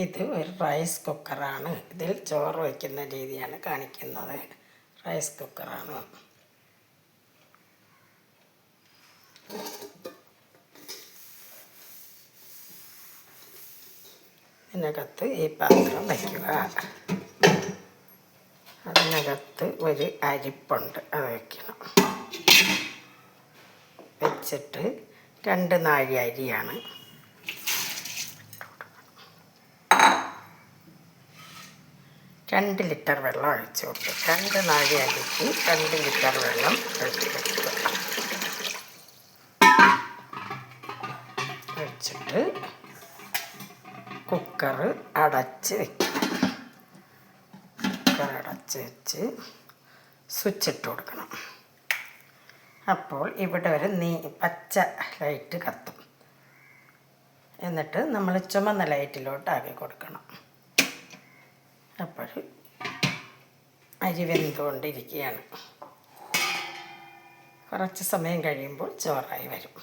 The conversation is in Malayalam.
ഇത് ഒരു റൈസ് കുക്കറാണ്. ഇതിൽ ചോറ് വയ്ക്കുന്ന രീതിയാണ് കാണിക്കുന്നത്. റൈസ് കുക്കറാണ്. ഇതിനകത്ത് ഈ പാത്രം വയ്ക്കുക. അതിനകത്ത് ഒരു അരിപ്പുണ്ട്, അത് വയ്ക്കണം. വെച്ചിട്ട് 2 നാഴി അരിയാണ്. 2 ലിറ്റർ വെള്ളം ഒഴിച്ച് കൊടുക്കും. 2 നാഴി അരിക്ക് 2 ലിറ്റർ വെള്ളം ഒഴിച്ച് കൊടുക്കുക. ഒഴിച്ചിട്ട് കുക്കർ അടച്ച് വയ്ക്കണം. കുക്കർ അടച്ച് വെച്ച് സ്വിച്ച് ഇട്ട് കൊടുക്കണം. അപ്പോൾ ഇവിടെ ഒരു പച്ച ലൈറ്റ് കത്തും. എന്നിട്ട് നമ്മൾ ചുമന്ന ലൈറ്റിലോട്ട് ആക്കി കൊടുക്കണം. അപ്പോൾ അരി വെന്തുകൊണ്ടിരിക്കുകയാണ്. കുറച്ച് സമയം കഴിയുമ്പോൾ ചോറായി വരും.